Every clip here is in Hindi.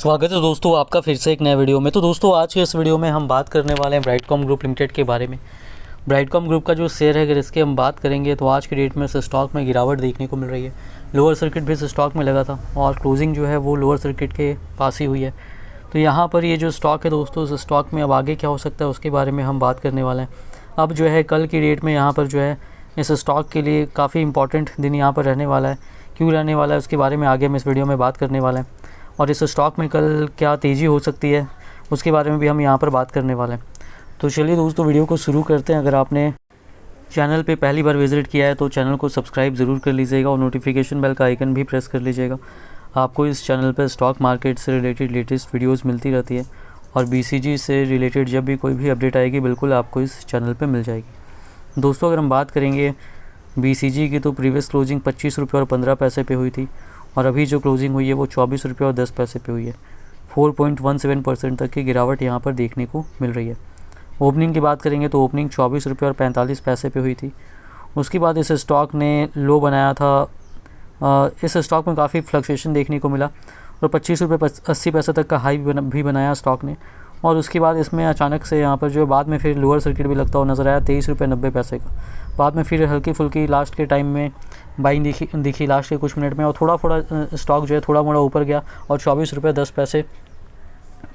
स्वागत है दोस्तों आपका फिर से एक नए वीडियो में। तो दोस्तों आज के इस वीडियो में हम बात करने वाले हैं ब्राइटकॉम ग्रुप लिमिटेड के बारे में। ब्राइटकॉम ग्रुप का जो शेयर है अगर इसके हम बात करेंगे तो आज की डेट में इस स्टॉक में गिरावट देखने को मिल रही है। लोअर सर्किट भी इस स्टॉक में लगा था और क्लोजिंग जो है वो लोअर सर्किट के पास ही हुई है। तो यहाँ पर ये जो स्टॉक है दोस्तों, इस स्टॉक में अब आगे क्या हो सकता है उसके बारे में हम बात करने वाले हैं। अब जो है कल की डेट में यहाँ पर जो है इस स्टॉक के लिए काफ़ी इंपॉर्टेंट दिन यहाँ पर रहने वाला है। क्यों रहने वाला है उसके बारे में आगे हम इस वीडियो में बात करने वाले हैं और इस स्टॉक में कल क्या तेज़ी हो सकती है उसके बारे में भी हम यहाँ पर बात करने वाले हैं। तो चलिए दोस्तों वीडियो को शुरू करते हैं। अगर आपने चैनल पे पहली बार विज़िट किया है तो चैनल को सब्सक्राइब ज़रूर कर लीजिएगा और नोटिफिकेशन बेल का आइकन भी प्रेस कर लीजिएगा। आपको इस चैनल पर स्टॉक मार्केट से रिलेटेड लेटेस्ट वीडियोज़ मिलती रहती है और BCG से रिलेटेड जब भी कोई भी अपडेट आएगी बिल्कुल आपको इस चैनल पर मिल जाएगी। दोस्तों अगर हम बात करेंगे BCG की तो प्रीवियस क्लोजिंग 25 रुपये और 15 पैसे पे हुई थी और अभी जो क्लोजिंग हुई है वो 24 रुपये और 10 पैसे पे हुई है। 4.17% तक की गिरावट यहाँ पर देखने को मिल रही है। ओपनिंग की बात करेंगे तो ओपनिंग 24 रुपये और 45 पैसे पे हुई थी। उसके बाद इस स्टॉक ने लो बनाया था। इस स्टॉक में काफ़ी फ्लक्चुएशन देखने को मिला और 25 रुपये 80 पैसे तक का हाई भी बनाया स्टॉक ने। और उसके बाद इसमें अचानक से यहाँ पर जो बाद में फिर लोअर सर्किट भी लगता हुआ नज़र आया 23 रुपये 90 पैसे का। बाद में फिर हल्की फुल्की लास्ट के टाइम में बाइंग दिखी लास्ट के कुछ मिनट में और थोड़ा स्टॉक जो है थोड़ा मोड़ा ऊपर गया और 24 रुपये 10 पैसे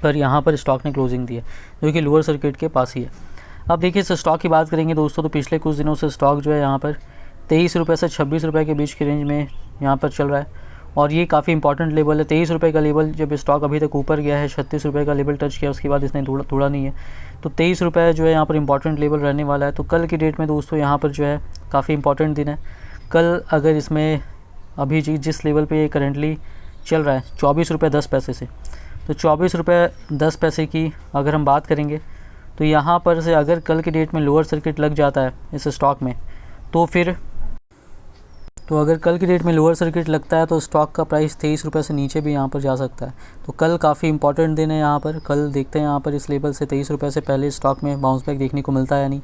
पर यहाँ पर स्टॉक ने क्लोजिंग दी है जो कि लोअर सर्किट के पास ही है। अब देखिए इस स्टॉक की बात करेंगे दोस्तों तो पिछले कुछ दिनों से स्टॉक जो है यहाँ पर 23 रुपये से 26 रुपये के बीच की रेंज में यहाँ पर चल रहा है और ये काफ़ी इंपॉर्टेंट लेवल है। 23 रुपये का लेवल जब स्टॉक अभी तक ऊपर गया है, 36 रुपये का लेवल टच किया उसके बाद इसने तोड़ा नहीं है। तो 23 रुपये जो है यहाँ पर इंपॉर्टेंट लेवल रहने वाला है। तो कल की डेट में दोस्तों यहाँ पर जो है काफ़ी इंपॉर्टेंट दिन है। कल अगर इसमें अभी जिस लेवल पे ये करेंटली चल रहा है 24 रुपये 10 पैसे से, तो 24 रुपये 10 पैसे की अगर हम बात करेंगे तो यहाँ पर से अगर कल की डेट में लोअर सर्किट लग जाता है इस स्टॉक में तो अगर कल की डेट में लोअर सर्किट लगता है तो स्टॉक का प्राइस 23 रुपये से नीचे भी यहाँ पर जा सकता है। तो कल काफ़ी इंपॉर्टेंट दिन है यहाँ पर। कल देखते हैं यहाँ पर इस लेवल से 23 रुपये से पहले स्टॉक में बाउंस बैक देखने को मिलता है या नहीं,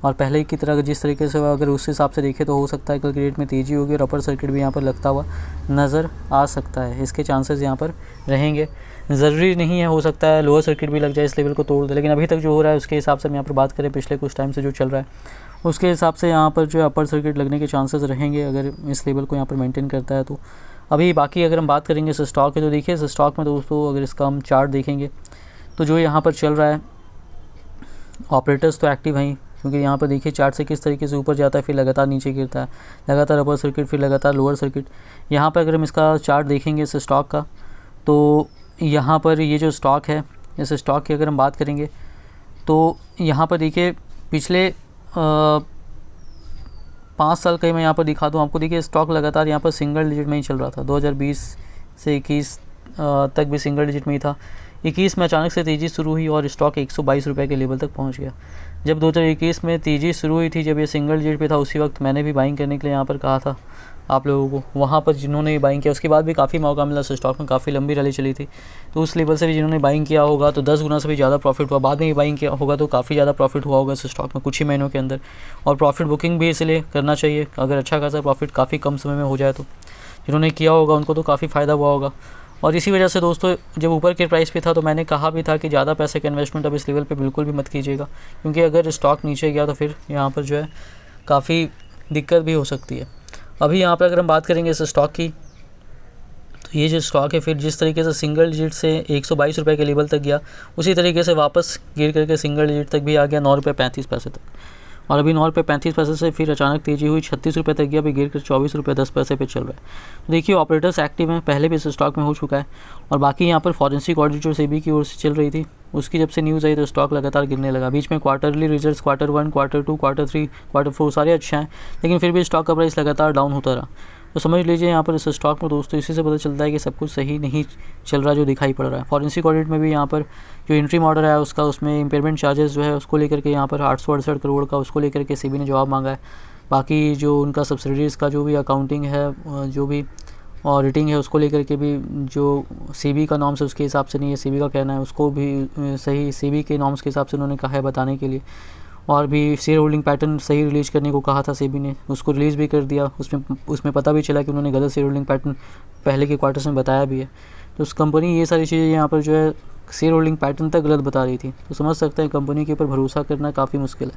और पहले की तरह जिस तरीके से अगर उस हिसाब से देखें तो हो सकता है कल की डेट में तेज़ी होगी और अपर सर्किट भी यहाँ पर लगता हुआ नज़र आ सकता है। इसके चांसेस यहाँ पर रहेंगे। ज़रूरी नहीं है, हो सकता है लोअर सर्किट भी लग जाए इस लेवल को तोड़ दे, लेकिन अभी तक जो हो रहा है उसके हिसाब से हम यहाँ पर बात करें पिछले कुछ टाइम से जो चल रहा है उसके हिसाब से यहाँ पर जो है अपर सर्किट लगने के चांसेस रहेंगे अगर इस लेवल को यहाँ पर मेंटेन करता है तो। अभी बाकी अगर हम बात करेंगे इस स्टॉक की तो देखिए इस स्टॉक में दोस्तों अगर इसका हम चार्ट देखेंगे तो जो यहाँ पर चल रहा है ऑपरेटर्स तो एक्टिव हैं, क्योंकि यहाँ पर देखिए चार्ट से किस तरीके से ऊपर जाता है फिर लगातार नीचे गिरता है, लगातार अपर सर्किट फिर लगातार लोअर सर्किट। यहाँ पर अगर हम इसका चार्ट देखेंगे इस स्टॉक का तो यहाँ पर ये जो स्टॉक है इस स्टॉक की अगर हम बात करेंगे तो यहाँ पर देखिए पिछले 5 साल का ही मैं यहाँ पर दिखा दूँ आपको। देखिए स्टॉक लगातार यहाँ पर सिंगल डिजिट में ही चल रहा था। 2020 से 21 तक भी सिंगल डिजिट में ही था। 21 में अचानक से तेज़ी शुरू हुई और स्टॉक 122 रुपये के लेवल तक पहुँच गया। जब 2021 में तेज़ी शुरू हुई थी, जब ये सिंगल डिजिट पे था, उसी वक्त मैंने भी बाइंग करने के लिए यहाँ पर कहा था आप लोगों को। वहाँ पर जिन्होंने बाइंग किया उसके बाद भी काफ़ी मौका मिला, स्टॉक में काफ़ी लंबी रैली चली थी, तो उस लेवल से भी जिन्होंने बाइंग किया होगा तो 10 गुना से भी ज़्यादा प्रॉफिट हुआ। बाद में भी बाइंग किया होगा तो काफ़ी ज़्यादा प्रॉफिट हुआ होगा इस स्टॉक में कुछ ही महीनों के अंदर। और प्रॉफिट बुकिंग भी इसलिए करना चाहिए, अगर अच्छा खासा प्रॉफिट काफ़ी कम समय में हो जाए तो जिन्होंने किया होगा उनको तो काफ़ी फ़ायदा हुआ होगा। और इसी वजह से दोस्तों जब ऊपर के प्राइस पे था तो मैंने कहा भी था कि ज़्यादा पैसे का इन्वेस्टमेंट अब इस लेवल पे बिल्कुल भी मत कीजिएगा, क्योंकि अगर स्टॉक नीचे गया तो फिर यहाँ पर जो है काफ़ी दिक्कत भी हो सकती है। अभी यहाँ पर अगर हम बात करेंगे इस स्टॉक की तो ये जो स्टॉक है फिर जिस तरीके से सिंगल डिजिट से 122 रुपये के लेवल तक गया उसी तरीके से वापस गिर करके सिंगल डिजिट तक भी आ गया 9 रुपये 35 पैसे तक। और अभी 9 रुपये 35 पैसे से फिर अचानक तेज़ी हुई 36 रुपये तक गया, अभी गिर कर 24 रुपये 10 पैसे पे चल रहा है। देखिए ऑपरेटर्स एक्टिव हैं, पहले भी इस स्टॉक में हो चुका है। और बाकी यहाँ पर फॉरेंसिक ऑडिट जो सेबी की ओर से चल रही थी उसकी जब से न्यूज़ आई तो स्टॉक लगातार गिरने लगा। बीच में quarterly results Q1, Q2, Q3, Q4 सारे अच्छे हैं, लेकिन फिर भी स्टॉक का प्राइस लगातार डाउन होता रहा। तो समझ लीजिए यहाँ पर इस स्टॉक में दोस्तों इसी से पता चलता है कि सब कुछ सही नहीं चल रहा जो दिखाई पड़ रहा है। फॉरेंसिक ऑडिट में भी यहाँ पर जो इंट्रीम ऑर्डर है उसका उसमें इम्पेयरमेंट चार्जेस जो है उसको लेकर के यहाँ पर 868 करोड़ का उसको लेकर के सेबी ने जवाब मांगा है। बाकी जो उनका सब्सिडीज़ का जो भी अकाउंटिंग है, जो भी ऑडिटिंग है, उसको लेकर के भी जो सेबी का नॉर्म्स है उसके हिसाब से नहीं है, सेबी का कहना है उसको भी सही सेबी के नॉर्म्स के हिसाब से उन्होंने कहा है बताने के लिए। और भी शेयर होल्डिंग पैटर्न सही रिलीज़ करने को कहा था सेबी ने, उसको रिलीज़ भी कर दिया। उसमें पता भी चला कि उन्होंने गलत शेयर होल्डिंग पैटर्न पहले के क्वार्टर्स में बताया भी है। तो उस कंपनी ये सारी चीज़ें यहाँ पर जो है शेयर होल्डिंग पैटर्न तक गलत बता रही थी। तो समझ सकते हैं कंपनी के ऊपर भरोसा करना काफ़ी मुश्किल है।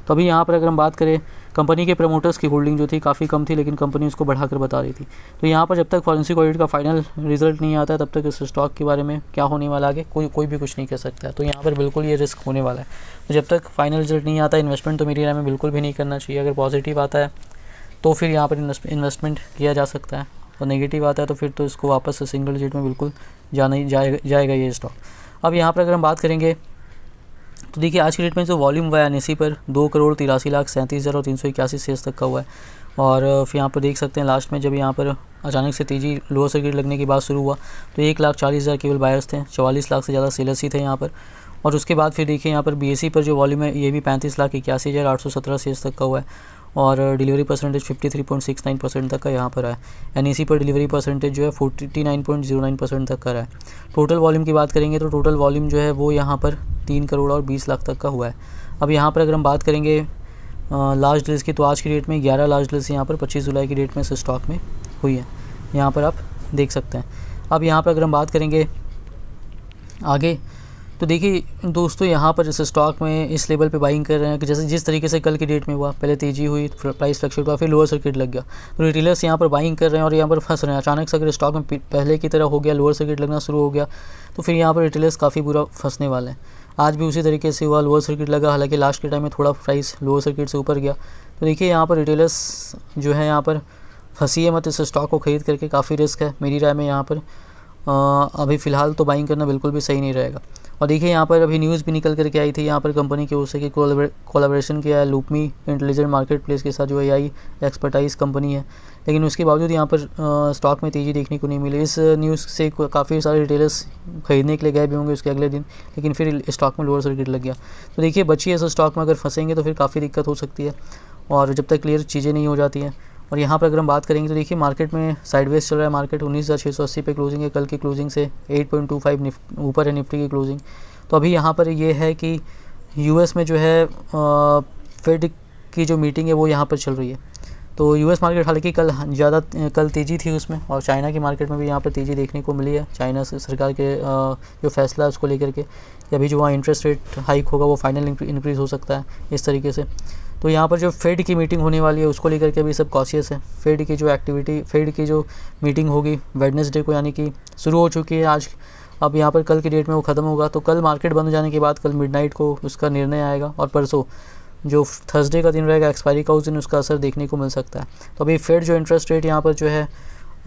तो अभी यहाँ पर अगर हम बात करें, कंपनी के प्रमोटर्स की होल्डिंग जो थी काफ़ी कम थी, लेकिन कंपनी उसको बढ़ाकर बता रही थी। तो यहाँ पर जब तक फॉरेंसिक ऑडिट का फाइनल रिजल्ट नहीं आता है तब तक इस स्टॉक के बारे में क्या होने वाला आगे कोई भी कुछ नहीं कह सकता है। तो यहाँ पर बिल्कुल ये रिस्क होने वाला है। तो जब तक फाइनल रिजल्ट नहीं आता, इन्वेस्टमेंट तो मेरी राय में बिल्कुल भी नहीं करना चाहिए। अगर पॉजिटिव आता है तो फिर यहाँ पर इन्वेस्टमेंट किया जा सकता है, और नेगेटिव आता है तो फिर तो इसको वापस से सिंगल डिजिट में बिल्कुल जाएगा ये स्टॉक। अब यहाँ पर अगर हम बात करेंगे तो देखिए आज की डेट में जो वॉल्यूम हुआ है NSE पर 2,83,37,381 शेयर्स तक का हुआ है। और फिर यहाँ पर देख सकते हैं लास्ट में जब यहाँ पर अचानक से तेज़ी लोअर सर्किट लगने के बाद शुरू हुआ तो 1,40,000 केवल बायर्स थे, 44 लाख से ज़्यादा सेलर्स ही थे यहाँ पर। और उसके बाद फिर देखिए यहाँ पर BSE पर जो वॉल्यूम है ये भी 35,81,817 शेयर्स तक का हुआ है, और डिलीवरी परसेंटेज 53.69% तक का यहाँ पर है। NSE पर डिलीवरी परसेंटेज जो है 49.09% तक का रहा है। टोटल वॉल्यूम की बात करेंगे तो टोटल वॉल्यूम जो है वो यहाँ पर 3 करोड़ और 20 लाख तक का हुआ है। अब यहाँ पर अगर हम बात करेंगे लार्ज डील्स की, तो आज की डेट में 11 लार्ज डील्स यहाँ पर 25 जुलाई की डेट में इस स्टॉक में हुई है, यहाँ पर आप देख सकते हैं। अब यहाँ पर अगर हम बात करेंगे आगे, तो देखिए दोस्तों यहाँ पर इस स्टॉक में इस लेवल पे बाइंग कर रहे हैं कि जैसे जिस तरीके से कल की डेट में हुआ, पहले तेज़ी हुई, प्राइस फ्लक्चुएट हुआ, फिर लोअर सर्किट लग गया, तो रिटेलर्स यहाँ पर बाइंग कर रहे हैं और यहाँ पर फंस रहे हैं। अचानक से अगर स्टॉक में पहले की तरह हो गया, लोअर सर्किट लगना शुरू हो गया, तो फिर यहाँ पर रिटेलर्स काफ़ी बुरा फंसने वाले हैं। आज भी उसी तरीके से हुआ, लोअर सर्किट लगा, हालांकि लास्ट के टाइम में थोड़ा प्राइस लोअर सर्किट से ऊपर गया। तो देखिए यहाँ पर रिटेलर्स जो है यहाँ पर फंसिए मत, इस स्टॉक को खरीद करके काफ़ी रिस्क है मेरी राय में। यहाँ पर अभी फ़िलहाल तो बाइंग करना बिल्कुल भी सही नहीं रहेगा। और देखिए यहाँ पर अभी न्यूज़ भी निकल करके आई थी यहाँ पर कंपनी की ओर से कि कोलैबोरेशन किया है लूपमी इंटेलिजेंट मार्केट प्लेस के साथ, जो AI एक्सपर्टाइज कंपनी है, लेकिन उसके बावजूद यहाँ पर स्टॉक में तेज़ी देखने को नहीं मिली। इस न्यूज़ से काफ़ी सारे रिटेलर्स खरीदने के लिए गए भी होंगे उसके अगले दिन, लेकिन फिर स्टॉक में लोअर सर्किट लग गया। तो देखिए बचिए इस स्टॉक में, अगर फंसेंगे तो फिर काफ़ी दिक्कत हो सकती है, और जब तक क्लियर चीज़ें नहीं हो जाती हैं। और यहाँ पर अगर हम बात करेंगे तो देखिए मार्केट में साइडवेज चल रहा है, मार्केट 19,680 पे क्लोजिंग है, कल की क्लोजिंग से 8.25 ऊपर है निफ्टी की क्लोजिंग। तो अभी यहाँ पर ये है कि US में जो है फेड की जो मीटिंग है वो यहाँ पर चल रही है। तो US मार्केट हालांकि कल तेज़ी थी उसमें, और चाइना की मार्केट में भी यहाँ पर तेज़ी देखने को मिली है। चाइना से सरकार के जो फैसला है उसको लेकर के, अभी जो वहाँ इंटरेस्ट रेट हाइक होगा वो फाइनल इंक्रीज़ हो सकता है इस तरीके से। तो यहाँ पर जो फेड की मीटिंग होने वाली है उसको लेकर के भी सब कॉशियस है। फेड की जो मीटिंग होगी वेडनेसडे को, यानी कि शुरू हो चुकी है आज। अब यहाँ पर कल की डेट में वो ख़त्म होगा, तो कल मार्केट बंद हो जाने के बाद कल मिडनाइट को उसका निर्णय आएगा, और परसों जो थर्सडे का दिन रहेगा एक्सपायरी का, उस दिन उसका असर देखने को मिल सकता है। तो अभी फेड जो इंटरेस्ट रेट यहाँ पर जो है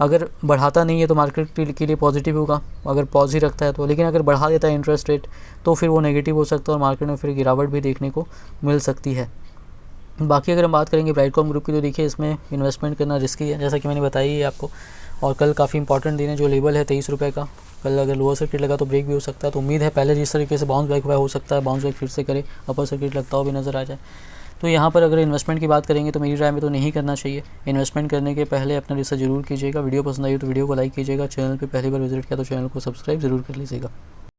अगर बढ़ाता नहीं है तो मार्केट के लिए पॉजिटिव होगा, अगर पॉज ही रखता है तो। लेकिन अगर बढ़ा देता है इंटरेस्ट रेट तो फिर वो नेगेटिव हो सकता है, और मार्केट में फिर गिरावट भी देखने को मिल सकती है। बाकी अगर हम बात करेंगे ब्राइटकॉम ग्रुप की, तो देखिए इसमें इन्वेस्टमेंट करना रिस्की है, जैसा कि मैंने बताई है आपको। और कल काफ़ी इंपॉर्टेंट दिन है, जो लेवल है 23 रुपये का, कल अगर लोअर सर्किट लगा तो ब्रेक भी हो सकता है। तो उम्मीद है पहले जिस तरीके से बाउंस बैक हुआ हो सकता है बाउंस बैक फिर से करे, अपर सर्किट लगता हो भी नज़र आ जाए। तो यहाँ पर अगर इन्वेस्टमेंट की बात करेंगे तो मेरी राय में तो नहीं करना चाहिए। इन्वेस्टमेंट करने के पहले अपना रिसर्च जरूर कीजिएगा। वीडियो पसंद आई तो वीडियो को लाइक कीजिएगा। चैनल पर पहली बार विजिट किया तो चैनल को सब्सक्राइब जरूर कर लीजिएगा।